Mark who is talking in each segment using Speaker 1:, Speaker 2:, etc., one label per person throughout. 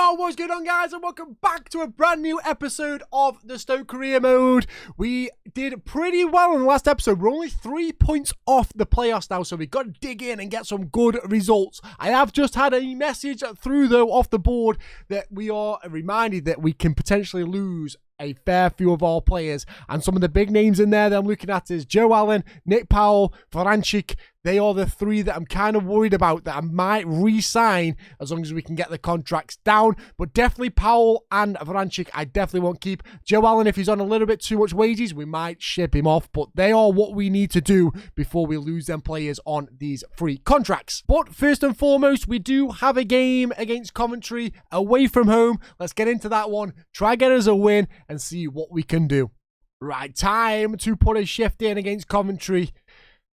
Speaker 1: Yo, what's going on, guys, and welcome back to a brand new episode of the Stoke Career Mode. We did pretty well in the last episode. We're only 3 points off the playoffs now, so we've got to dig in and get some good results. I have just had a message through, though, off the board that we are reminded that we can potentially lose a fair few of our players, and some of the big names in there that I'm looking at is Joe Allen, Nick Powell, Vrančić. They are the three that I'm kind of worried about that I might re-sign as long as we can get the contracts down. But definitely Powell and Vrančić I definitely won't keep. Joe Allen, if he's on a little bit too much wages, we might ship him off. But they are what we need to do before we lose them players on these free contracts. But first and foremost, we do have a game against Coventry away from home. Let's get into that one. Try get us a win and see what we can do. Right, time to put a shift in against Coventry.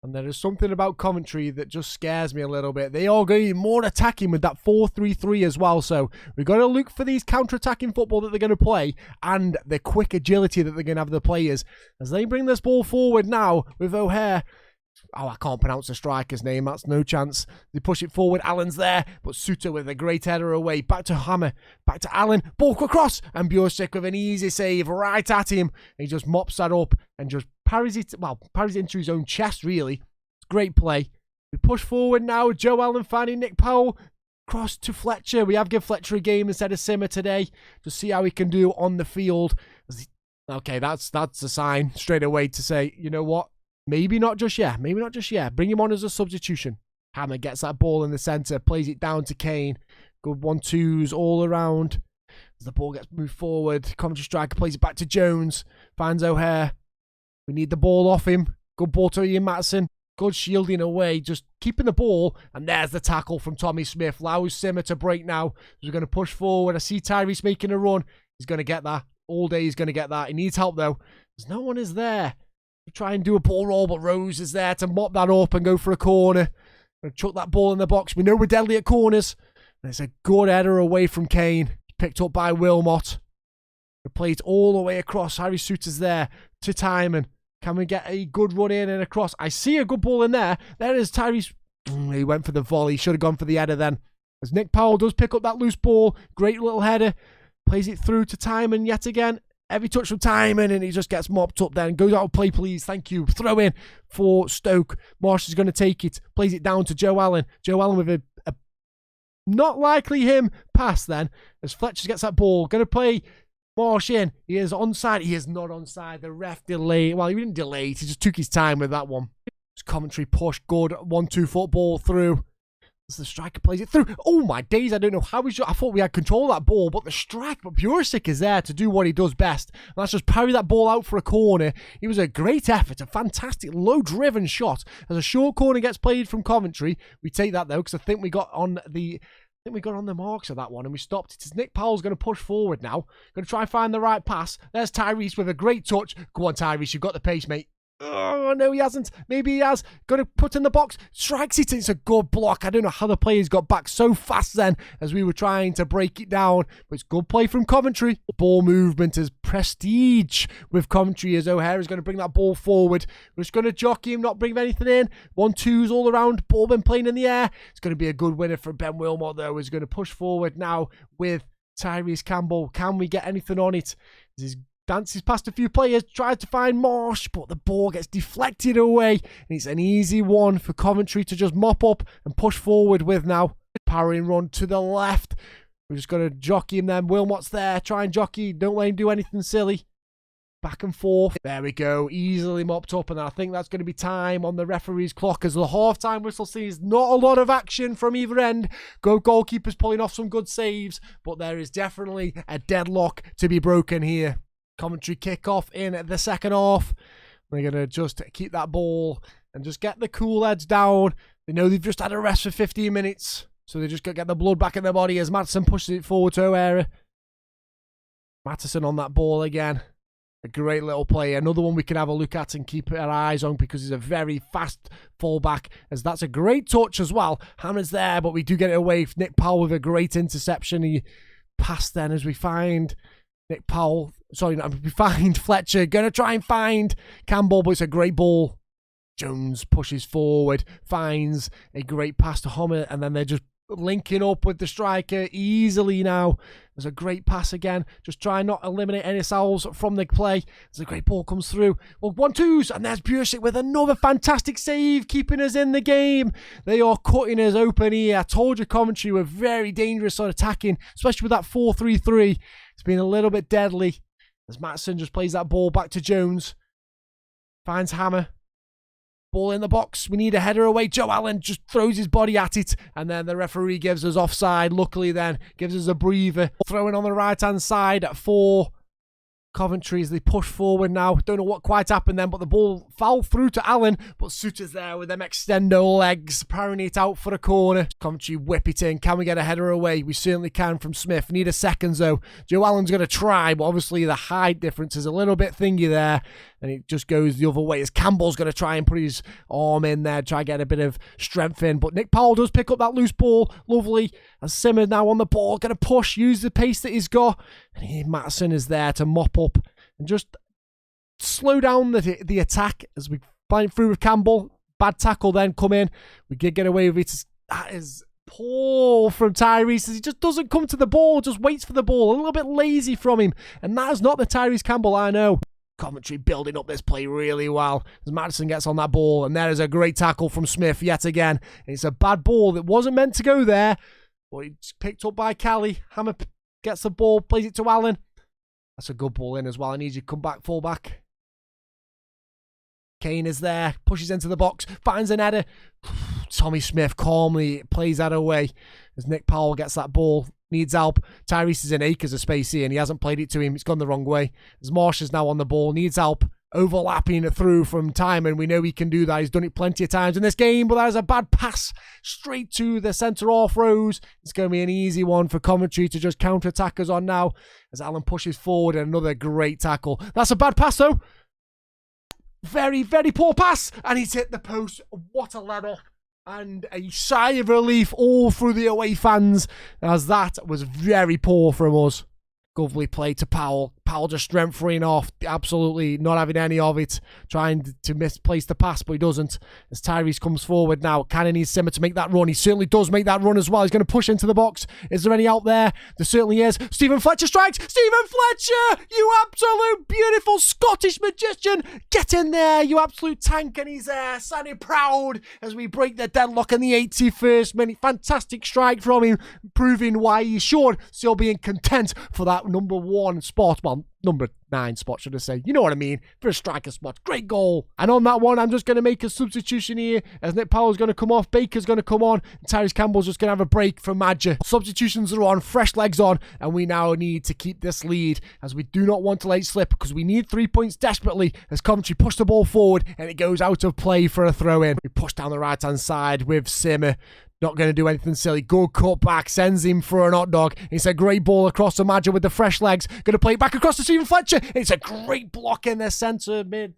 Speaker 1: And there is something about Coventry that just scares me a little bit. They are going more attacking with that 4-3-3 as well. So we've got to look for these counter-attacking football that they're going to play and the quick agility that they're going to have the players. As they bring this ball forward now with O'Hare. Oh, I can't pronounce the striker's name. That's no chance. They push it forward. Allen's there. But Suter with a great header away. Back to Hammer. Back to Allen. Ball across. And Bjorsic with an easy save right at him. He just mops that up and just parries it. Well, parries it into his own chest, really. Great play. We push forward now. Joe Allen finding Nick Powell. Cross to Fletcher. We have given Fletcher a game instead of Simmer today. To see how he can do on the field. Okay, that's a sign straight away to say, you know what? Maybe not just yet. Maybe not just yet. Bring him on as a substitution. Hammer gets that ball in the centre. Plays it down to Kane. Good 1-2s all around. As the ball gets moved forward. Coventry striker plays it back to Jones. Finds O'Hare. We need the ball off him. Good ball to Ian Mattison. Good shielding away. Just keeping the ball. And there's the tackle from Tommy Smith. Allows Simmer to break now. We're going to push forward. I see Tyrese making a run. He's going to get that. All day he's going to get that. He needs help though. There's no one is there. Try and do a ball roll, but Rose is there to mop that up and go for a corner. Gonna chuck that ball in the box. We know we're deadly at corners. And it's a good header away from Kane. Picked up by Wilmot. Play it all the way across. Harry Suter's there to Timon. Can we get a good run in and across? I see a good ball in there. There is Tyrese. He went for the volley. Should have gone for the header then. As Nick Powell does pick up that loose ball. Great little header. Plays it through to Timon yet again. Every touch from Timon, and he just gets mopped up then. Goes out of play, please. Thank you. Throw in for Stoke. Marsh is going to take it. Plays it down to Joe Allen. Joe Allen with a not likely him pass then. As Fletcher gets that ball. Going to play Marsh in. He is onside. He is not onside. The ref delayed. Well, he didn't delay it. He just took his time with that one. Coventry push. Good 1-2 football through. As the striker plays it through. Oh my days, I don't know how I thought we had control of that ball, but the strike, but Bjorsic is there to do what he does best. And that's just parry that ball out for a corner. It was a great effort, a fantastic low-driven shot. As a short corner gets played from Coventry, we take that though, because I think we got on the marks of that one and we stopped it. As Nick Powell's going to push forward now. Going to try and find the right pass. There's Tyrese with a great touch. Go on, Tyrese, you've got the pace, mate. Oh, no, he hasn't. Maybe he has. Got to put in the box. Strikes it. It's a good block. I don't know how the players got back so fast then as we were trying to break it down. But it's good play from Coventry. Ball movement is prestige with Coventry as O'Hare is going to bring that ball forward. We're just going to jockey him, not bring anything in. 1-2s all around. Ball been playing in the air. It's going to be a good winner for Ben Wilmot though. He's going to push forward now with Tyrese Campbell. Can we get anything on it? This is dances past a few players, tries to find Marsh, but the ball gets deflected away. And it's an easy one for Coventry to just mop up and push forward with now. Powering run to the left. We're just going to jockey him then. Wilmot's there. Try and jockey. Don't let him do anything silly. Back and forth. There we go. Easily mopped up. And I think that's going to be time on the referee's clock as the half-time whistle sees not a lot of action from either end. Goalkeepers pulling off some good saves. But there is definitely a deadlock to be broken here. Coventry kick off in the second half. They're going to just keep that ball and just get the cool heads down. They know they've just had a rest for 15 minutes. So they just got to get the blood back in their body as Mattison pushes it forward to O'Hare. Mattison on that ball again. A great little play. Another one we can have a look at and keep our eyes on because he's a very fast fullback. As that's a great touch as well. Hammer's there, but we do get it away. Nick Powell with a great interception. He passed then as we find Nick Powell, we find Fletcher, going to try and find Campbell, but it's a great ball. Jones pushes forward, finds a great pass to Homer, and then they're just linking up with the striker easily now. There's a great pass again. Just try not eliminate any fouls from the play. There's a great ball comes through. Well, 1-2s, and there's Bursic with another fantastic save, keeping us in the game. They are cutting us open here. I told you Coventry were very dangerous on attacking, especially with that 4-3-3. It's been a little bit deadly. As Matson just plays that ball back to Jones. Finds Hammer. Ball in the box. We need a header away. Joe Allen just throws his body at it. And then the referee gives us offside. Luckily then, gives us a breather. Throwing on the right-hand side for Coventry as they push forward now. Don't know what quite happened then, but the ball fouled through to Allen. But Suter's there with them extendo legs, powering it out for a corner. Coventry whip it in. Can we get a header away? We certainly can from Smith. Need a second though. Joe Allen's going to try, but obviously the height difference is a little bit thingy there. And it just goes the other way as Campbell's going to try and put his arm in there, try and get a bit of strength in. But Nick Powell does pick up that loose ball. Lovely. And Simmer now on the ball, going to push, use the pace that he's got. And Matson is there to mop up and just slow down the attack as we find through with Campbell. Bad tackle then come in. We did get away with it. That is poor from Tyrese as he just doesn't come to the ball, just waits for the ball. A little bit lazy from him. And that is not the Tyrese Campbell I know. Coventry building up this play really well as Madison gets on that ball, and there is a great tackle from Smith yet again. It's a bad ball that wasn't meant to go there, but it's picked up by Callie. Hammer gets the ball, plays it to Allen. That's a good ball in as well. I need you to come back, full back. Kane is there, pushes into the box, finds an header. Tommy Smith calmly plays that away as Nick Powell gets that ball. Needs help. Tyrese is in acres of space here and he hasn't played it to him. It's gone the wrong way. As Marsh is now on the ball. Needs help. Overlapping it through from Timon. We know he can do that. He's done it plenty of times in this game, but that is a bad pass straight to the centre half rows. It's going to be an easy one for Coventry to just counter-attack us on now as Allen pushes forward and another great tackle. That's a bad pass though. Very, very poor pass. And he's hit the post. What a let-off. And a sigh of relief all through the away fans as that was very poor from us. Lovely play to Powell. Powell just strengthening off, absolutely not having any of it, trying to misplace the pass, but he doesn't. As Tyrese comes forward now, Cannon needs Simmer to make that run. He certainly does make that run as well. He's going to push into the box. Is there any out there? There certainly is. Stephen Fletcher strikes. Stephen Fletcher, you absolute beautiful Scottish magician. Get in there, you absolute tank. And he's there, standing proud as we break the deadlock in the 81st minute. Fantastic strike from him, proving why he should still be in content for that number 1 spot. Well, number 9 spot, should I say. You know what I mean. For a striker spot. Great goal. And on that one, I'm just going to make a substitution here as Nick Powell's going to come off. Baker's going to come on. And Tyrese Campbell's just going to have a break for Madger. Substitutions are on. Fresh legs on. And we now need to keep this lead as we do not want to let it slip because we need 3 points desperately as Coventry push the ball forward and it goes out of play for a throw-in. We push down the right-hand side with Simmer. Not going to do anything silly. Good cut back. Sends him for an hot dog. It's a great ball across to Madger with the fresh legs. Going to play it back across to Stephen Fletcher. It's a great block in the centre mid.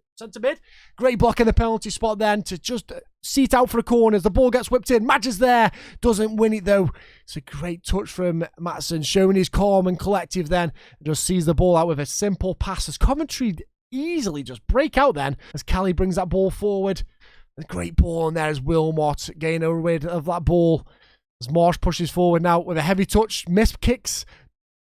Speaker 1: Great block in the penalty spot then to just seat out for a corner as the ball gets whipped in. Madger's there. Doesn't win it though. It's a great touch from Matson, showing his calm and collective then. And just sees the ball out with a simple pass as Coventry easily just break out then as Callie brings that ball forward. A great ball in there as Wilmot getting rid of that ball. As Marsh pushes forward now with a heavy touch. Miss kicks.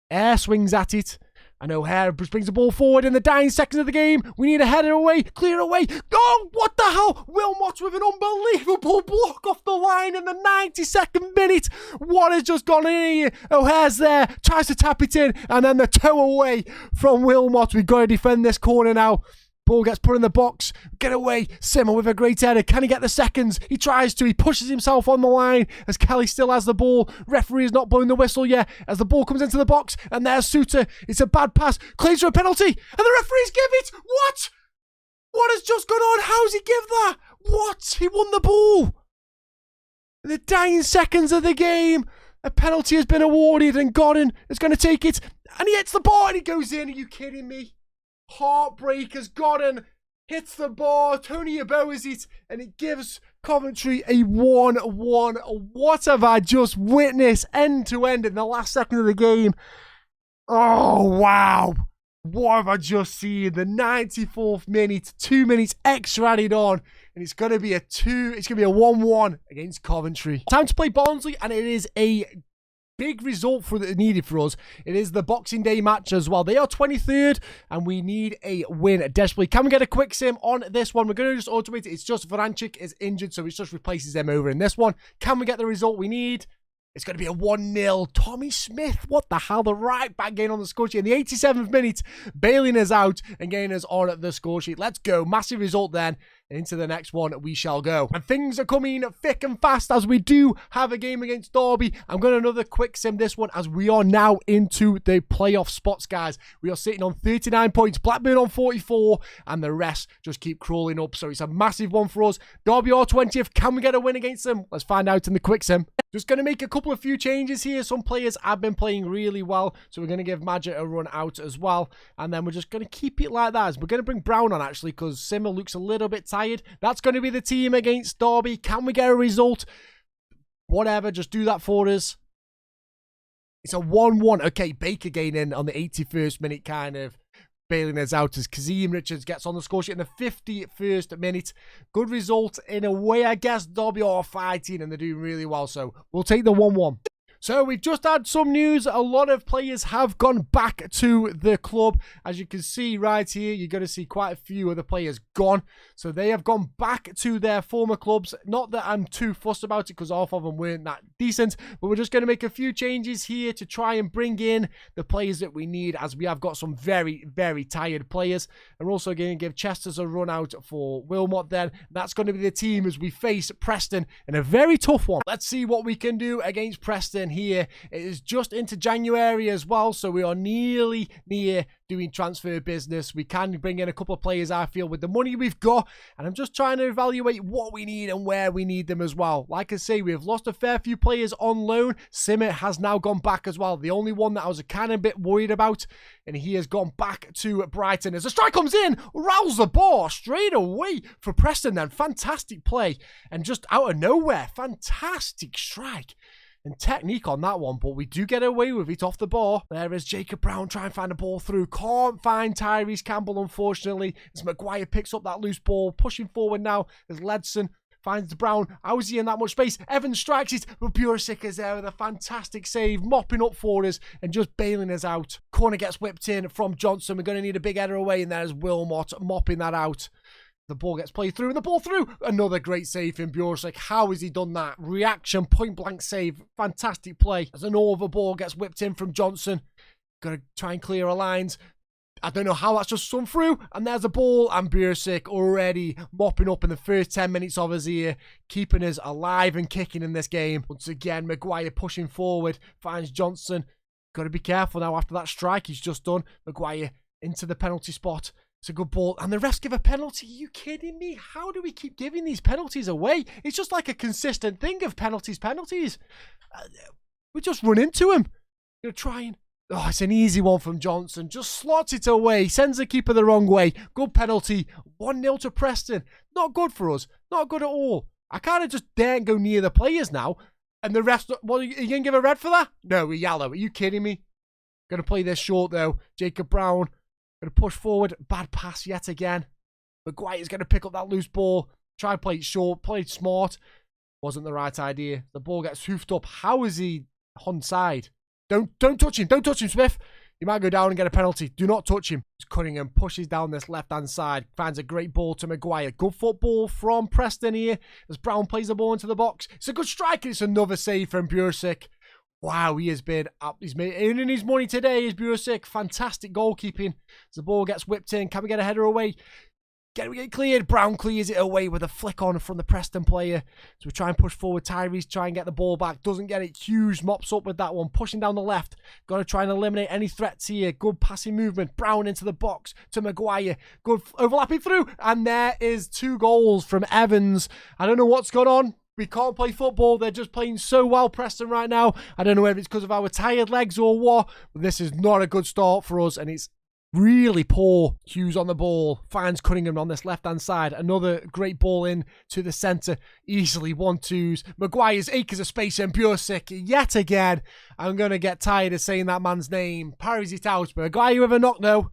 Speaker 1: Air swings at it. And O'Hare brings the ball forward in the dying seconds of the game. We need a header away. Clear away. Oh, what the hell? Wilmot with an unbelievable block off the line in the 92nd minute. What has just gone in here? O'Hare's there. Tries to tap it in. And then the toe away from Wilmot. We've got to defend this corner now. Ball gets put in the box. Get away. Simmer with a great header. Can he get the seconds? He tries to. He pushes himself on the line as Kelly still has the ball. Referee is not blowing the whistle yet as the ball comes into the box. And there's Suter. It's a bad pass. Claims for a penalty. And the referees give it. What? What has just gone on? How's he give that? What? He won the ball. In the dying seconds of the game, a penalty has been awarded and Godden is going to take it. And he hits the bar and he goes in. Are you kidding me? Heartbreak as Godden hits the bar. Tony Yeboah is it, and it gives Coventry a 1-1. What have I just witnessed end to end in the last second of the game? Oh, wow. What have I just seen? The 94th minute, 2 minutes extra added on. and it's going to be a 1-1 against Coventry. Time to play Barnsley, and it is a big result needed for us. It is the Boxing Day match as well. They are 23rd, and we need a win desperately. Can we get a quick sim on this one? We're going to just automate it. It's just Vrančić is injured, so it just replaces them over in this one. Can we get the result we need? It's going to be a 1-0. Tommy Smith, what the hell? The right back getting on the score sheet. In the 87th minute, bailing us out and getting us on the score sheet. Let's go. Massive result then. And into the next one we shall go. And things are coming thick and fast as we do have a game against Derby. I'm going to another quick sim this one as we are now into the playoff spots, guys. We are sitting on 39 points. Blackburn on 44. And the rest just keep crawling up. So it's a massive one for us. Derby are 20th. Can we get a win against them? Let's find out in the quick sim. Just going to make a few changes here. Some players have been playing really well, so we're going to give Madja a run out as well, and then we're just going to keep it like that. We're going to bring Brown on, actually, because Simmer looks a little bit tired. That's going to be the team against Derby. Can we get a result? Whatever, just do that for us. It's a 1-1. Okay, Baker getting in on the 81st minute, kind of bailing us out as Kazim Richards gets on the score sheet in the 51st minute. Good result in a way, I guess. Derby are fighting and they're doing really well, so we'll take the 1-1. So we've just had some news. A lot of players have gone back to the club. As you can see right here, you're going to see quite a few of the players gone. So they have gone back to their former clubs. Not that I'm too fussed about it because half of them weren't that decent. But we're just going to make a few changes here to try and bring in the players that we need, as we have got some very, very tired players. And we're also going to give Chester's a run out for Wilmot then. That's going to be the team as we face Preston in a very tough one. Let's see what we can do against Preston here. It is just into January as well, so we are nearly near doing transfer business. We can bring in a couple of players, I feel, with the money we've got, and I'm just trying to evaluate what we need and where we need them as well. Like I say, we've lost a fair few players on loan. Simmer has now gone back as well. The only one that I was kind of a bit worried about, and he has gone back to Brighton. As the strike comes in, rouse the ball straight away for Preston then. Fantastic play, and just out of nowhere, fantastic strike and technique on that one, but we do get away with it off the bar. There is Jacob Brown trying to find a ball through. Can't find Tyrese Campbell, unfortunately, as Maguire picks up that loose ball. Pushing forward now as Ledson finds Brown. How is he in that much space? Evans strikes it, but Bursic is there with a fantastic save, mopping up for us and just bailing us out. Corner gets whipped in from Johnson. We're going to need a big header away, and there's Wilmot mopping that out. The ball gets played through, and the ball through. Another great save from Bursic. How has he done that? Reaction, point-blank save. Fantastic play. As an over ball gets whipped in from Johnson. Got to try and clear our lines. I don't know how that's just swum through. And there's a ball, and Bursic already mopping up in the first 10 minutes of his year, keeping us alive and kicking in this game. Once again, Maguire pushing forward, finds Johnson. Got to be careful now after that strike he's just done. Maguire into the penalty spot. It's a good ball, and the refs give a penalty. Are you kidding me? How do we keep giving these penalties away? It's just like a consistent thing of penalties. We just run into him. Gonna try and... Oh, it's an easy one from Johnson. Just slots it away. Sends the keeper the wrong way. Good penalty. 1-0 to Preston. Not good for us. Not good at all. I kind of just daren't go near the players now. And the refs... Well, are you going to give a red for that? No, a yellow. Are you kidding me? Gonna play this short, though. Jacob Brown. Going to push forward. Bad pass yet again. Maguire's going to pick up that loose ball. Try and play it short. Played smart. Wasn't the right idea. The ball gets hoofed up. How is he onside? Don't touch him. Don't touch him, Smith. He might go down and get a penalty. Do not touch him. Cunningham pushes down this left-hand side. Finds a great ball to Maguire. Good football from Preston here. As Brown plays the ball into the box. It's a good strike. It's another save from Bursic. Wow, he has been up. He's earning his money today. Is Bursic. Fantastic goalkeeping. As the ball gets whipped in. Can we get a header away? Can we get cleared? Brown clears it away with a flick on from the Preston player. So we try and push forward. Tyrese try and get the ball back. Doesn't get it. Hughes mops up with that one. Pushing down the left. Got to try and eliminate any threats here. Good passing movement. Brown into the box to Maguire. Good overlapping through. And there is 2 goals from Evans. I don't know what's gone on. We can't play football. They're just playing so well, Preston, right now. I don't know whether it's because of our tired legs or what, but this is not a good start for us, and it's really poor. Hughes on the ball. Finds Cunningham on this left-hand side. Another great ball in to the centre. Easily 1-2s. Maguire's acres of space, and Bursic yet again. I'm going to get tired of saying that man's name. Parries it out. Maguire with a knock, though.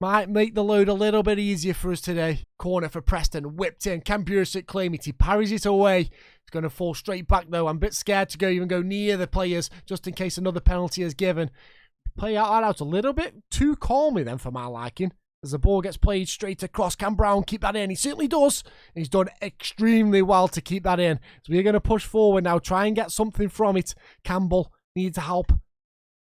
Speaker 1: Might make the load a little bit easier for us today. Corner for Preston, whipped in. Can Bursic claim it? He parries it away. It's going to fall straight back though. I'm a bit scared to even go near the players just in case another penalty is given. Play out a little bit too calmly then for my liking. As the ball gets played straight across, can Brown keep that in? He certainly does. And he's done extremely well to keep that in. So we're going to push forward now, try and get something from it. Campbell needs help.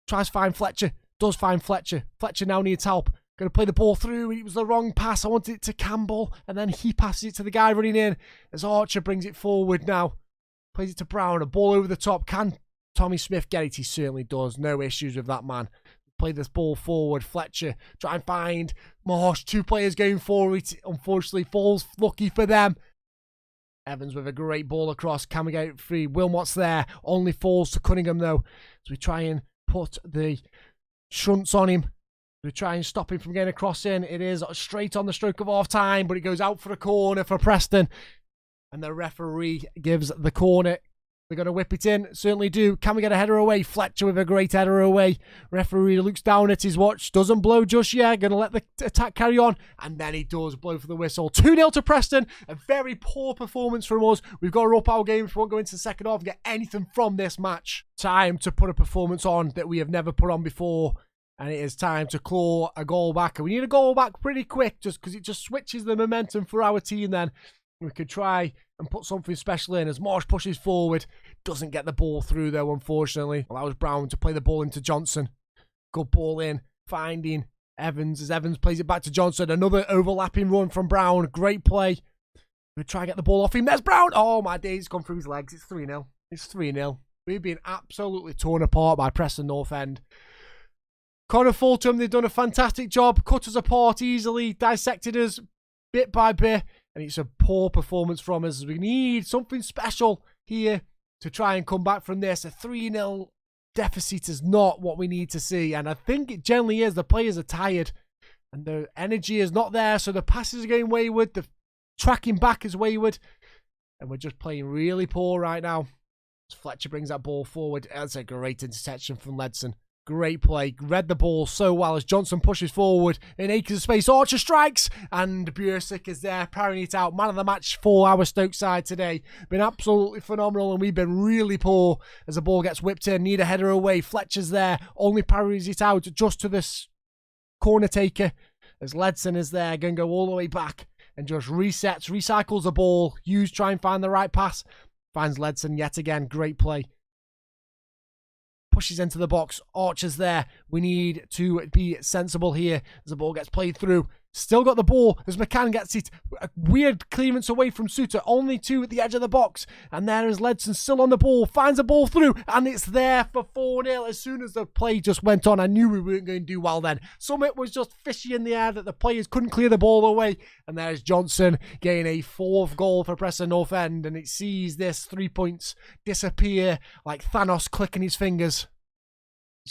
Speaker 1: Tries to find Fletcher. Does find Fletcher. Fletcher now needs help. Going to play the ball through. It was the wrong pass. I wanted it to Campbell. And then he passes it to the guy running in. As Archer brings it forward now. Plays it to Brown. A ball over the top. Can Tommy Smith get it? He certainly does. No issues with that man. Play this ball forward. Fletcher. Try and find Marsh. Two players going forward. Unfortunately falls. Lucky for them. Evans with a great ball across. Can we get it free? Wilmot's there. Only falls to Cunningham though. So we try and put the shunts on him. We try and stop him from getting a cross in. It is straight on the stroke of half time, but it goes out for a corner for Preston. And the referee gives the corner. They're going to whip it in. Certainly do. Can we get a header away? Fletcher with a great header away. Referee looks down at his watch. Doesn't blow just yet. Going to let the attack carry on. And then he does blow for the whistle. 2-0 to Preston. A very poor performance from us. We've got to up our game if we won't go into the second half and get anything from this match. Time to put a performance on that we have never put on before. And it is time to claw a goal back. And we need a goal back pretty quick just because it just switches the momentum for our team then. We could try and put something special in as Marsh pushes forward. Doesn't get the ball through though, unfortunately. Allows Brown to play the ball into Johnson. Good ball in. Finding Evans as Evans plays it back to Johnson. Another overlapping run from Brown. Great play. We try and get the ball off him. There's Brown. Oh my days, it's gone through his legs. It's 3-0. It's 3-0. We've been absolutely torn apart by Preston North End. Connor Fulton, they've done a fantastic job. Cut us apart easily. Dissected us bit by bit. And it's a poor performance from us. We need something special here to try and come back from this. A 3-0 deficit is not what we need to see. And I think it generally is. The players are tired. And the energy is not there. So the passes are going wayward. The tracking back is wayward. And we're just playing really poor right now. As Fletcher brings that ball forward. That's a great interception from Ledson. Great play. Read the ball so well as Johnson pushes forward in acres of space. Archer strikes and Bursic is there parrying it out. Man of the match for our Stoke side today. Been absolutely phenomenal and we've been really poor as the ball gets whipped in. Need a header away. Fletcher's there. Only parries it out just to this corner taker as Ledson is there. Going to go all the way back and just resets, recycles the ball. Try and find the right pass. Finds Ledson yet again. Great play. Pushes into the box. Archer's there. We need to be sensible here as the ball gets played through. Still got the ball as McCann gets it. A weird clearance away from Suter. Only two at the edge of the box. And there is Ledson still on the ball. Finds the ball through. And it's there for 4-0. As soon as the play just went on, I knew we weren't going to do well then. Summit was just fishy in the air that the players couldn't clear the ball away. And there's Johnson getting a 4th goal for Preston North End. And it sees this 3 points disappear like Thanos clicking his fingers.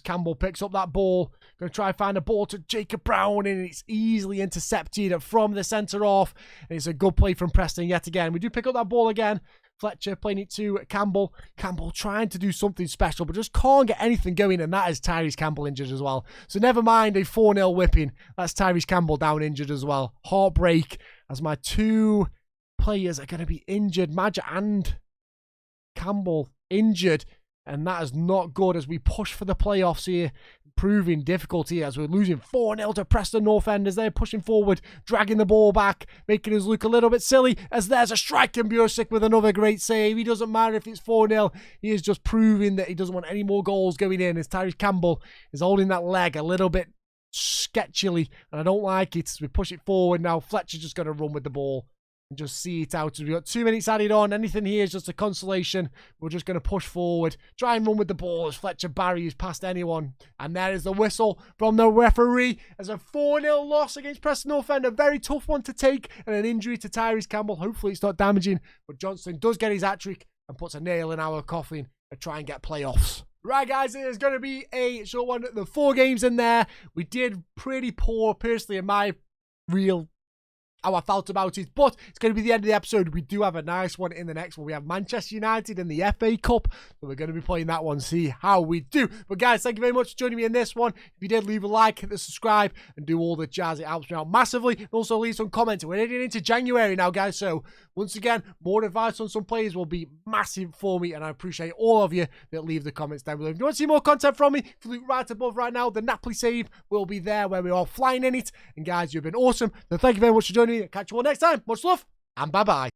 Speaker 1: Campbell picks up that ball. Going to try and find a ball to Jacob Brown. And it's easily intercepted from the centre off. And it's a good play from Preston yet again. We do pick up that ball again. Fletcher playing it to Campbell. Campbell trying to do something special, but just can't get anything going. And that is Tyrese Campbell injured as well. So never mind a 4-0 whipping. That's Tyrese Campbell down injured as well. Heartbreak as my two players are going to be injured. Madge and Campbell injured. And that is not good as we push for the playoffs here. Proving difficulty as we're losing 4-0 to Preston North End as they're pushing forward, dragging the ball back, making us look a little bit silly as there's a strike and Bursic with another great save. He doesn't matter if it's 4-0. He is just proving that he doesn't want any more goals going in as Tyrese Campbell is holding that leg a little bit sketchily and I don't like it as we push it forward now. Fletcher's just going to run with the ball and just see it out. We've got 2 minutes added on. Anything here is just a consolation. We're just going to push forward. Try and run with the ball as Fletcher barries past anyone. And there is the whistle from the referee as a 4-0 loss against Preston North End. A very tough one to take and an injury to Tyrese Campbell. Hopefully it's not damaging. But Johnson does get his hat-trick and puts a nail in our coffin to try and get playoffs. Right, guys, it is going to be a short one. The 4 games in there. We did pretty poor, personally, in my real how I felt about it. But it's going to be the end of the episode. We do have a nice one in the next one. We have Manchester United in the FA Cup. So we're going to be playing that one, see how we do. But guys, thank you very much for joining me in this one. If you did, leave a like, hit the subscribe, and do all the jazz. It helps me out massively. And also leave some comments. We're heading into January now, guys. So once again, more advice on some players will be massive for me. And I appreciate all of you that leave the comments down below. If you want to see more content from me, if you look right above right now, the Napoli save will be there where we're all flying in it. And guys, you've been awesome. So thank you very much for joining me. Catch you all next time. Much love, and bye-bye.